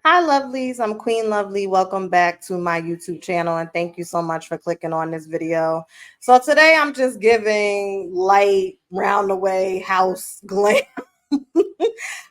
Hi, lovelies. I'm Queen Lovely. Welcome back to my YouTube channel, and thank you so much for clicking on this video. So today I'm just giving light, round the way house glam.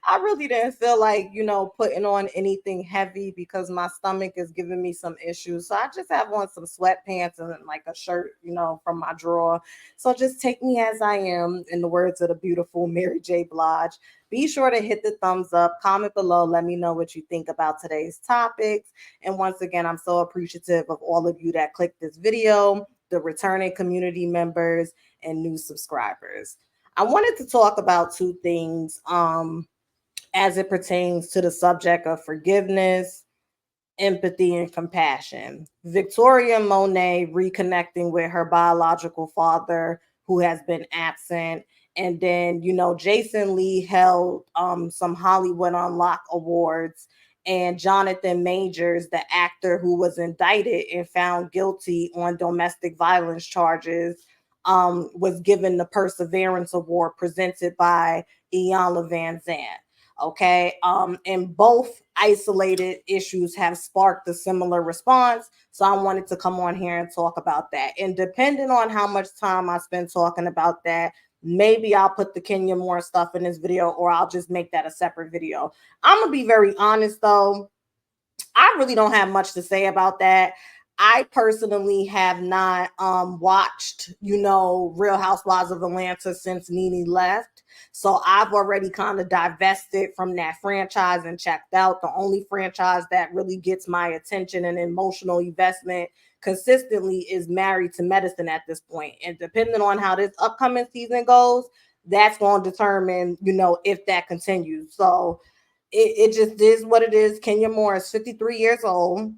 I really didn't feel like, putting on anything heavy because my stomach is giving me some issues. So I just have on some sweatpants and like a shirt, from my drawer. So just take me as I am, in the words of the beautiful Mary J. Blige. Be sure to hit the thumbs up, comment below, let me know what you think about today's topics. And once again, I'm so appreciative of all of you that clicked this video, the returning community members, and new subscribers. I wanted to talk about two things as it pertains to the subject of forgiveness, empathy, and compassion. Victoria Monet reconnecting with her biological father who has been absent. And then, Jason Lee held some Hollywood Unlock Awards. And Jonathan Majors, the actor who was indicted and found guilty on domestic violence charges, was given the Perseverance Award presented by Iyanla Vanzant. Okay. And both isolated issues have sparked a similar response. So I wanted to come on here and talk about that. And depending on how much time I spend talking about that, maybe I'll put the Kenya Moore stuff in this video or I'll just make that a separate video. I'm gonna be very honest though. I really don't have much to say about that. I personally have not watched, Real Housewives of Atlanta since Nene left. So I've already kind of divested from that franchise and checked out. The only franchise that really gets my attention and emotional investment consistently is Married to Medicine at this point. And depending on how this upcoming season goes, that's going to determine, if that continues. So it just is what it is. Kenya Moore is 53 years old.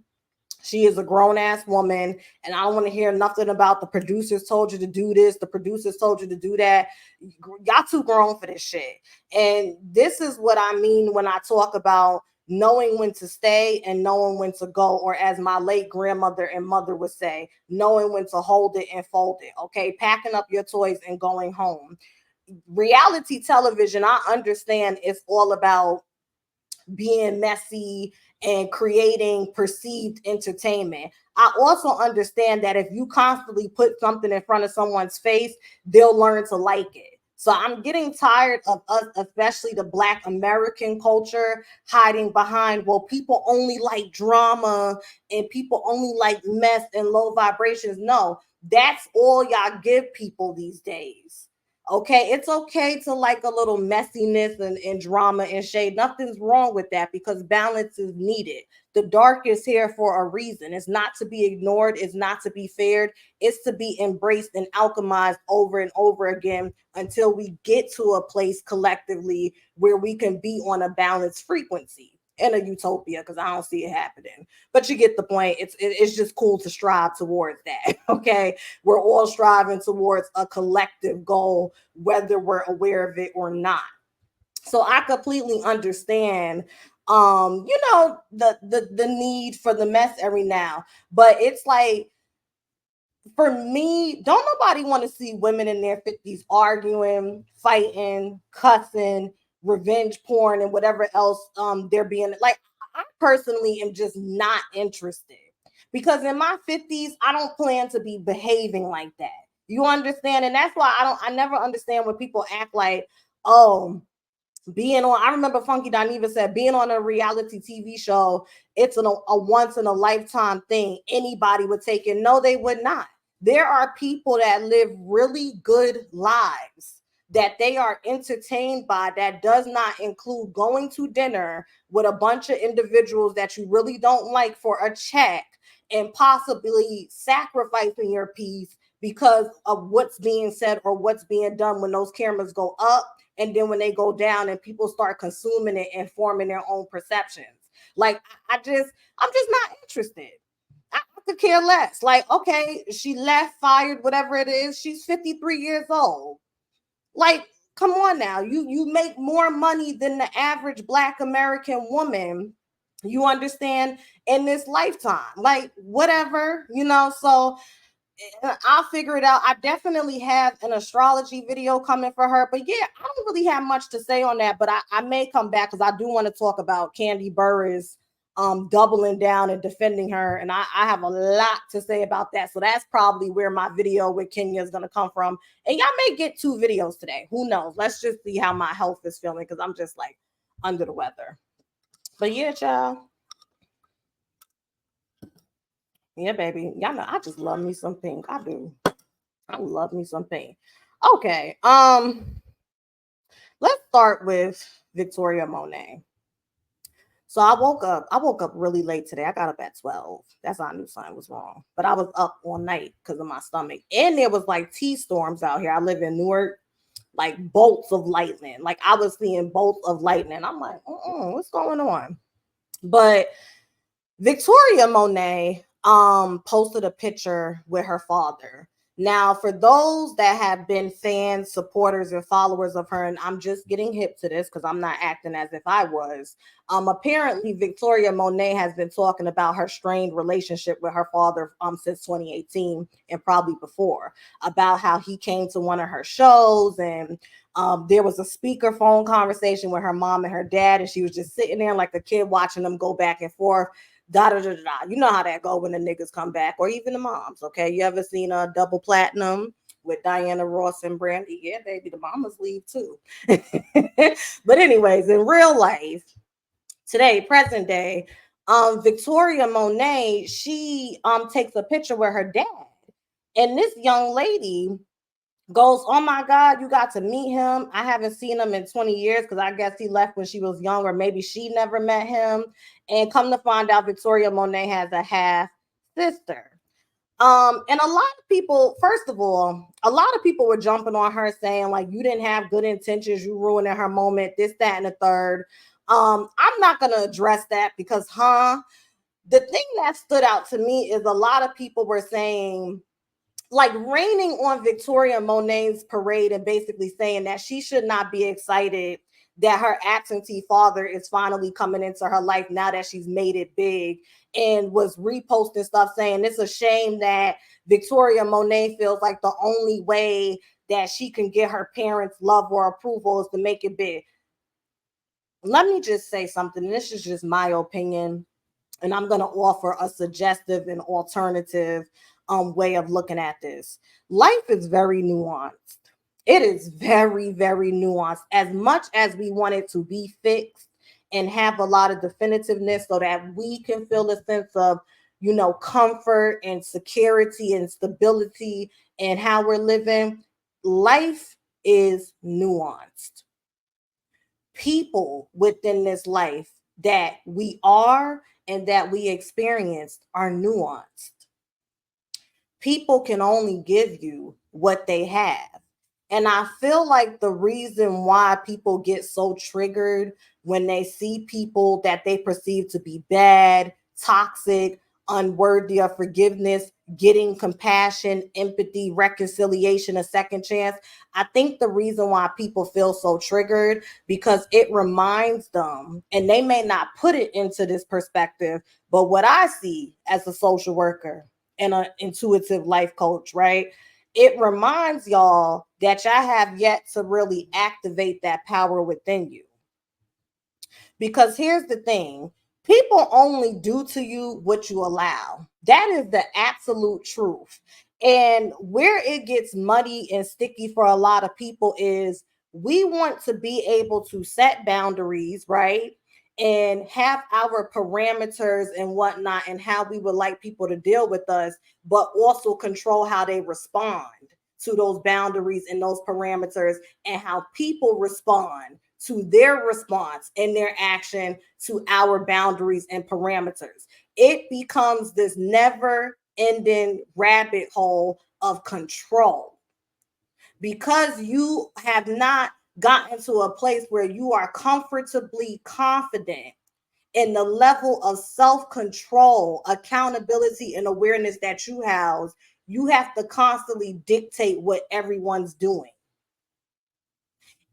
She is a grown ass woman, and I don't want to hear nothing about the producers told you to do this, the producers told you to do that. Y'all too grown for this shit. And this is what I mean when I talk about knowing when to stay and knowing when to go, or as my late grandmother and mother would say, knowing when to hold it and fold it. Okay, packing up your toys and going home. Reality television, I understand it's all about being messy and creating perceived entertainment. I also understand that if you constantly put something in front of someone's face, they'll learn to like it. So I'm getting tired of us, especially the Black American culture, hiding behind, well, people only like drama and people only like mess and low vibrations. No, that's all y'all give people these days. Okay, it's okay to like a little messiness and drama and shade. Nothing's wrong with that because balance is needed. The dark is here for a reason. It's not to be ignored, it's not to be feared, it's to be embraced and alchemized over and over again until we get to a place collectively where we can be on a balanced frequency in a utopia, because I don't see it happening. But you get the point. It's just cool to strive towards that. Okay, we're all striving towards a collective goal, whether we're aware of it or not. So I completely understand the need for the mess every now. But it's like, for me, don't nobody want to see women in their 50s arguing, fighting, cussing, revenge porn, and whatever else they're being like. I personally am just not interested because in my 50s, I don't plan to be behaving like that. You understand? And that's why I never understand when people act like, oh, being on, I remember Funky Dineva said, being on a reality TV show, it's a once in a lifetime thing. Anybody would take it. No, they would not. There are people that live really good lives that they are entertained by, that does not include going to dinner with a bunch of individuals that you really don't like for a check and possibly sacrificing your peace because of what's being said or what's being done when those cameras go up and then when they go down and people start consuming it and forming their own perceptions. Like I'm just not interested. I could care less. Like, okay, she left, fired, whatever it is. She's 53 years old. Like, come on now. You make more money than the average Black American woman. You understand, in this lifetime. Like, whatever, so I'll figure it out. I definitely have an astrology video coming for her. But yeah, I don't really have much to say on that. But I may come back because I do want to talk about Candy Burris doubling down and defending her. And I have a lot to say about that. So that's probably where my video with Kenya is going to come from. And y'all may get 2 videos today. Who knows? Let's just see how my health is feeling, because I'm just like under the weather. But yeah, y'all. Yeah, baby. Y'all know I just love me some pink. I do. I love me some pink. Okay. Let's start with Victoria Monet. So I woke up really late today. I got up at 12. That's how I knew something was wrong. But I was up all night because of my stomach. And there was like T-storms out here. I live in Newark, like bolts of lightning. Like I was seeing bolts of lightning. I'm like, what's going on? But Victoria Monet posted a picture with her father. Now, for those that have been fans, supporters, and followers of her, and I'm just getting hip to this because I'm not acting as if I was. Apparently, Victoria Monet has been talking about her strained relationship with her father since 2018 and probably before, about how he came to one of her shows and there was a speakerphone conversation with her mom and her dad, and she was just sitting there like a kid watching them go back and forth. Da, da, da, da. You know how that go when the niggas come back, or even the moms. Okay, you ever seen a double platinum with Diana Ross and Brandy? Yeah, baby, the mamas leave too. But anyways, in real life, today, present day, Victoria Monet, she takes a picture with her dad, and this young lady goes, oh my God, you got to meet him. I haven't seen him in 20 years because I guess he left when she was young, or maybe she never met him. And come to find out, Victoria Monet has a half sister. And a lot of people, first of all, a lot of people were jumping on her saying, like, you didn't have good intentions, you ruining her moment, this, that, and the third. I'm not gonna address that because, the thing that stood out to me is a lot of people were saying, like, raining on Victoria Monet's parade and basically saying that she should not be excited that her absentee father is finally coming into her life now that she's made it big, and was reposting stuff saying it's a shame that Victoria Monet feels like the only way that she can get her parents' love or approval is to make it big. Let me just say something. This is just my opinion, and I'm going to offer a suggestive and alternative way of looking at this. Life is very nuanced. It is very, very nuanced. As much as we want it to be fixed and have a lot of definitiveness so that we can feel a sense of, comfort and security and stability in how we're living, life is nuanced. People within this life that we are and that we experienced are nuanced. People can only give you what they have. And I feel like the reason why people get so triggered when they see people that they perceive to be bad, toxic, unworthy of forgiveness, getting compassion, empathy, reconciliation, a second chance. I think the reason why people feel so triggered, because it reminds them, and they may not put it into this perspective, but what I see as a social worker and an intuitive life coach, right? It reminds y'all that y'all have yet to really activate that power within you. Because here's the thing, people only do to you what you allow. That is the absolute truth. And where it gets muddy and sticky for a lot of people is we want to be able to set boundaries, right? And have our parameters and whatnot, and how we would like people to deal with us, but also control how they respond to those boundaries and those parameters, and how people respond to their response and their action to our boundaries and parameters. It becomes this never ending rabbit hole of control, because you have not gotten to a place where you are comfortably confident in the level of self-control, accountability, and awareness that you house. You have to constantly dictate what everyone's doing.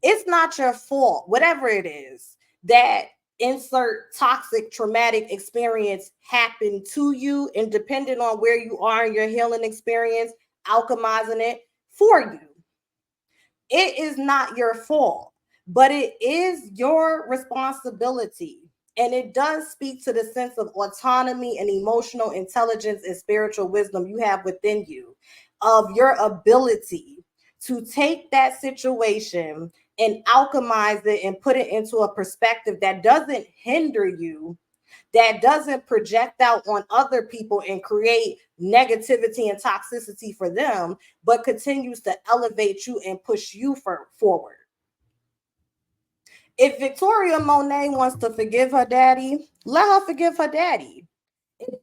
It's not your fault, whatever it is, that insert toxic traumatic experience happened to you, and depending on where you are in your healing experience, alchemizing it for you. It is not your fault, but it is your responsibility And it does speak to the sense of autonomy and emotional intelligence and spiritual wisdom you have within you, of your ability to take that situation and alchemize it and put it into a perspective that doesn't hinder you, that doesn't project out on other people and create negativity and toxicity for them, but continues to elevate you and push you forward. If Victoria Monet wants to forgive her daddy, let her forgive her daddy.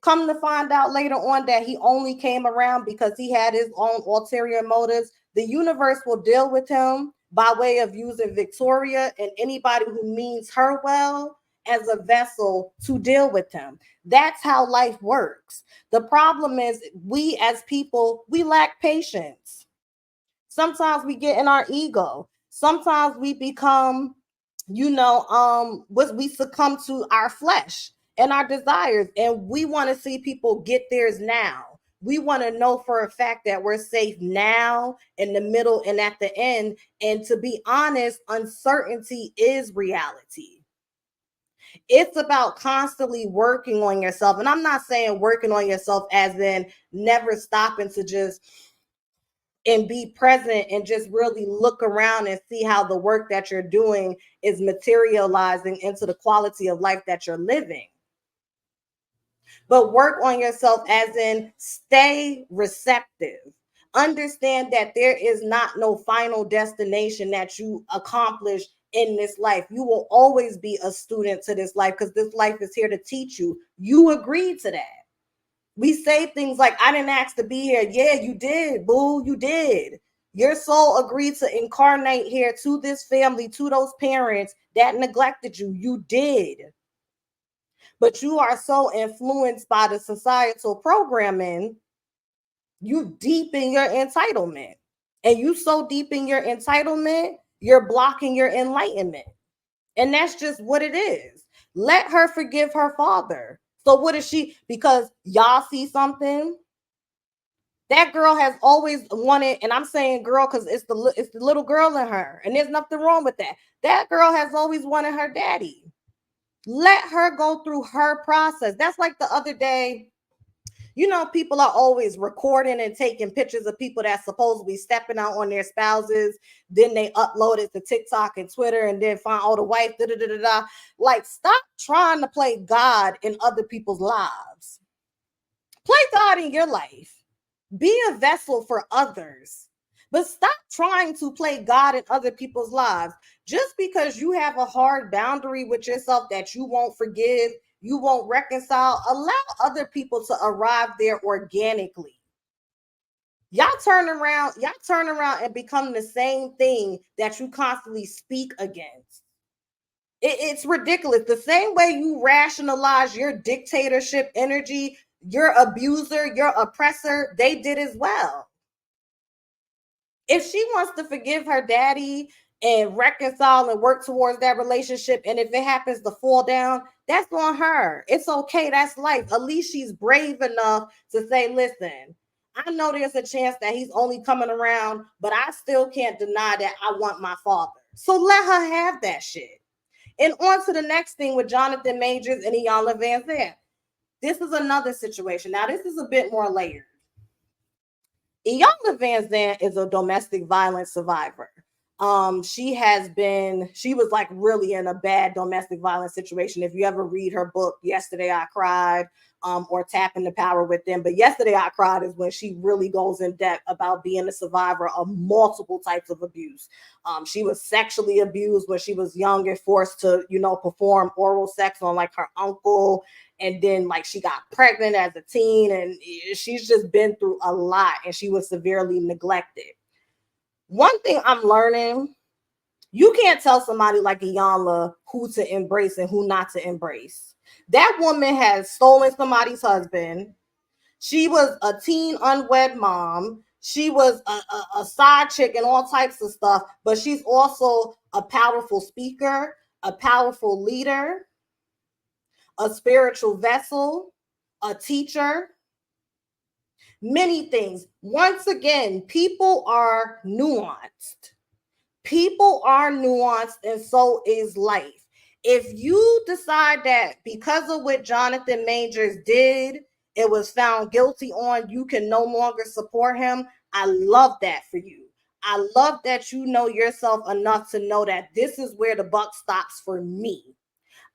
Come to find out later on that he only came around because he had his own ulterior motives. The universe will deal with him by way of using Victoria and anybody who means her well as a vessel to deal with him. That's how life works. The problem is we as people, we lack patience. Sometimes we get in our ego. Sometimes we become, we succumb to our flesh and our desires, and we want to see people get theirs now. We want to know for a fact that we're safe now, in the middle, and at the end. And to be honest, uncertainty is reality. It's about constantly working on yourself. And I'm not saying working on yourself as in never stopping to just and be present and just really look around and see how the work that you're doing is materializing into the quality of life that you're living. But work on yourself as in stay receptive. Understand that there is not no final destination that you accomplish in this life. You will always be a student to this life because this life is here to teach you. You agreed to that. We say things like, I didn't ask to be here. Yeah, you did, boo. You did. Your soul agreed to incarnate here to this family, to those parents that neglected you. You did. But you are so influenced by the societal programming, you deep in your entitlement. And you so deep in your entitlement, you're blocking your enlightenment. And that's just what it is. Let her forgive her father. So what is she? Because y'all see something. That girl has always wanted, and I'm saying girl because it's the little girl in her, and there's nothing wrong with that. That girl has always wanted her daddy. Let her go through her process. That's like the other day. People are always recording and taking pictures of people that's supposedly stepping out on their spouses. Then they upload it to TikTok and Twitter and then find, the wife, da da da da da. Like, stop trying to play God in other people's lives. Play God in your life. Be a vessel for others. But stop trying to play God in other people's lives. Just because you have a hard boundary with yourself that you won't forgive, you won't reconcile, allow other people to arrive there organically. Y'all turn around and become the same thing that you constantly speak against. It's ridiculous. The same way you rationalize your dictatorship energy, your abuser, your oppressor, they did as well. If she wants to forgive her daddy and reconcile and work towards that relationship, and if it happens to fall down, that's on her. It's okay. That's life. At least she's brave enough to say, listen, I know there's a chance that he's only coming around, but I still can't deny that I want my father. So let her have that shit. And on to the next thing with Jonathan Majors and Iyanla Vanzant. This is another situation. Now, this is a bit more layered. Iyanla Vanzant is a domestic violence survivor. She was like really in a bad domestic violence situation. If you ever read her book, Yesterday I Cried, or Tapping the Power Within. But Yesterday I Cried is when she really goes in depth about being a survivor of multiple types of abuse. She was sexually abused when she was young and forced to, perform oral sex on like her uncle. And then like she got pregnant as a teen, and she's just been through a lot, and she was severely neglected. One thing I'm learning, you can't tell somebody like Iyanla who to embrace and who not to embrace. That woman has stolen somebody's husband. She was a teen unwed mom. She was a side chick and all types of stuff, but she's also a powerful speaker, a powerful leader, a spiritual vessel, a teacher, many things. Once again, people are nuanced. People are nuanced, and so is life. If you decide that because of what Jonathan Majors did, it was found guilty on, you can no longer support him, I love that for you. I love that you know yourself enough to know that this is where the buck stops for me.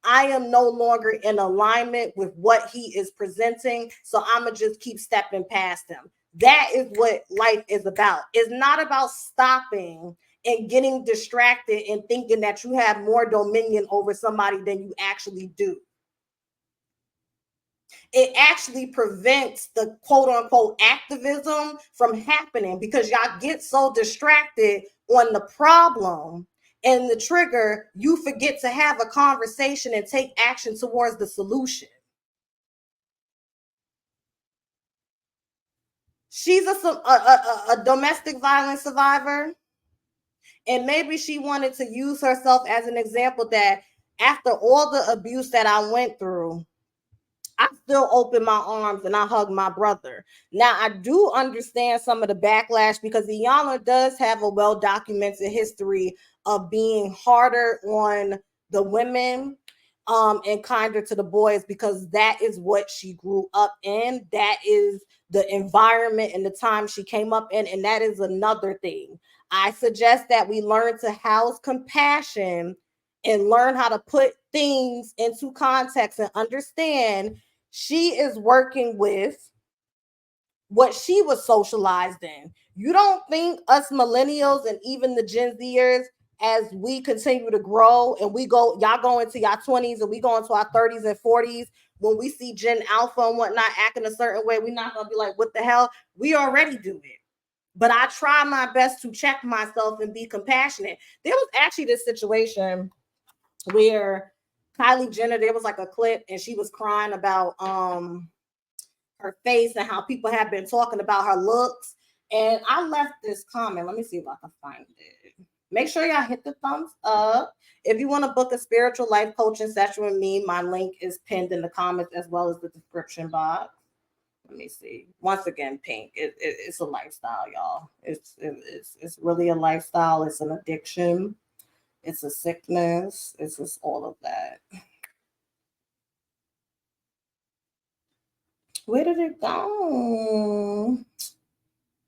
I am no longer in alignment with what he is presenting, so I'm going to just keep stepping past him. That is what life is about. It's not about stopping and getting distracted and thinking that you have more dominion over somebody than you actually do. It actually prevents the quote unquote activism from happening because y'all get so distracted on the problem and the trigger, you forget to have a conversation and take action towards the solution. She's a domestic violence survivor, and maybe she wanted to use herself as an example that after all the abuse that I went through, I still open my arms and I hug my brother. Now, I do understand some of the backlash because Iyanla does have a well documented history of being harder on the women and kinder to the boys because that is what she grew up in. That is the environment and the time she came up in. And that is another thing. I suggest that we learn to house compassion and learn how to put things into context and understand she is working with what she was socialized in. You don't think us millennials and even the Gen Zers, as we continue to grow and y'all go into your 20s and we go into our 30s and 40s, when we see Gen Alpha and whatnot acting a certain way, we're not going to be like, what the hell? We already do it. But I try my best to check myself and be compassionate. There was actually this situation where Kylie Jenner, there was like a clip and she was crying about her face and how people have been talking about her looks. And I left this comment. Let me see if I can find it. Make sure y'all hit the thumbs up. If you want to book a spiritual life coaching session with me, my link is pinned in the comments as well as the description box. Let me see. Once again, pink. It's a lifestyle, y'all. It's really a lifestyle. It's an addiction. It's a sickness. It's just all of that. Where did it go?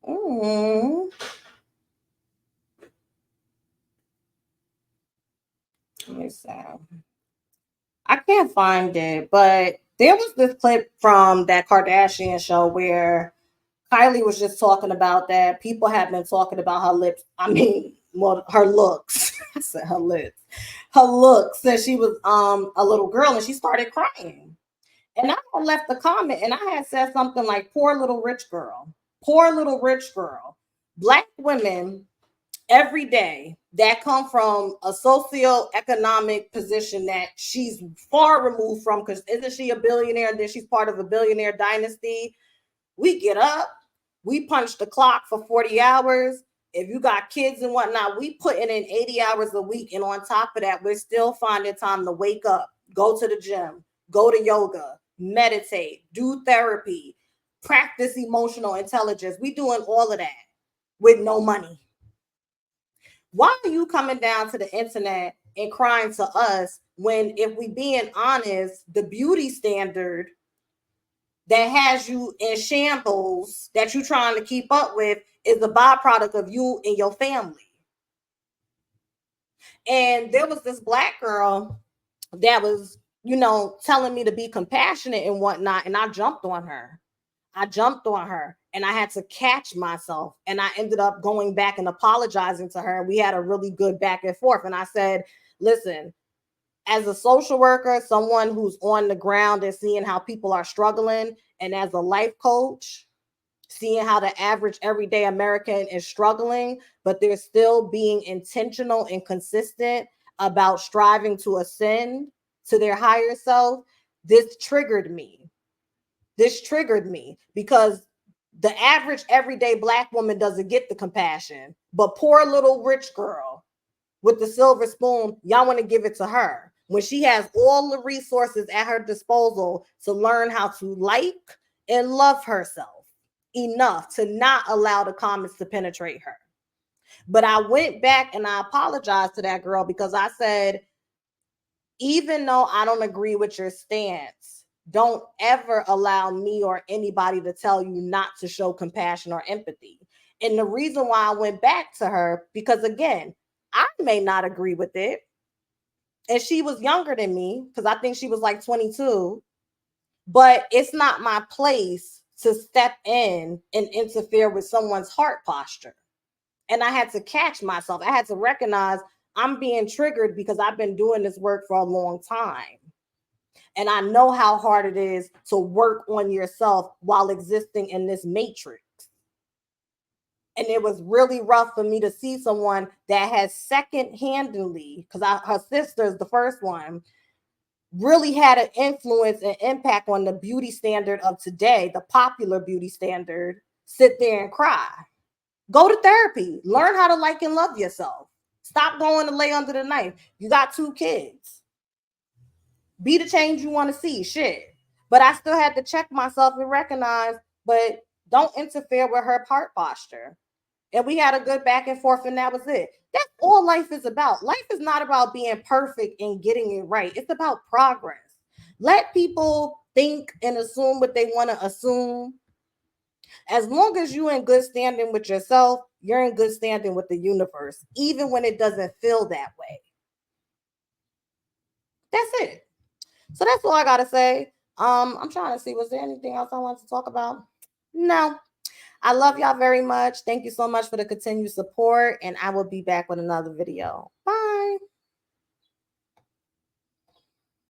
Mm. Let me see. I can't find it, but there was this clip from that Kardashian show where Kylie was just talking about that people have been talking about her lips. I mean, well, her looks. I said her lips. Her looks since she was a little girl, and she started crying. And I left the comment, and I had said something like, "Poor little rich girl, poor little rich girl." Black women every day that come from a socioeconomic position that she's far removed from, because isn't she a billionaire? And then she's part of a billionaire dynasty. We get up, we punch the clock for 40 hours. If you got kids and whatnot, we putting in 80 hours a week. And on top of that, we're still finding time to wake up, go to the gym, go to yoga, meditate, do therapy, practice emotional intelligence. We doing all of that with no money. Why are you coming down to the internet and crying to us when, if we being honest, the beauty standard that has you in shambles that you're trying to keep up with is the byproduct of you and your family? And there was this Black girl that was, telling me to be compassionate and whatnot, and I jumped on her. And I had to catch myself. And I ended up going back and apologizing to her. We had a really good back and forth. And I said, listen, as a social worker, someone who's on the ground and seeing how people are struggling, and as a life coach, seeing how the average everyday American is struggling, but they're still being intentional and consistent about striving to ascend to their higher self, this triggered me. Because the average everyday Black woman doesn't get the compassion, but poor little rich girl with the silver spoon, y'all want to give it to her when she has all the resources at her disposal to learn how to like and love herself enough to not allow the comments to penetrate her. But I went back and I apologized to that girl because I said, Even though I don't agree with your stance, don't ever allow me or anybody to tell you not to show compassion or empathy. And the reason why I went back to her, because again, I may not agree with it. And she was younger than me, because I think she was like 22. But it's not my place to step in and interfere with someone's heart posture. And I had to catch myself. I had to recognize I'm being triggered because I've been doing this work for a long time. And I know how hard it is to work on yourself while existing in this matrix. And it was really rough for me to see someone that has second-handedly, because her sister's the first one, really had an influence and impact on the beauty standard of today, the popular beauty standard, sit there and cry. Go to therapy. Learn how to like and love yourself. Stop going to lay under the knife. You got 2 kids. Be the change you want to see. Shit. But I still had to check myself and recognize, but don't interfere with her heart posture. And we had a good back and forth, and that was it. That's all life is about. Life is not about being perfect and getting it right. It's about progress. Let people think and assume what they want to assume. As long as you're in good standing with yourself, you're in good standing with the universe, even when it doesn't feel that way. That's it. So that's all I gotta say. I'm trying to see, was there anything else I wanted to talk about? No. I love y'all very much. Thank you so much for the continued support, and I will be back with another video. Bye.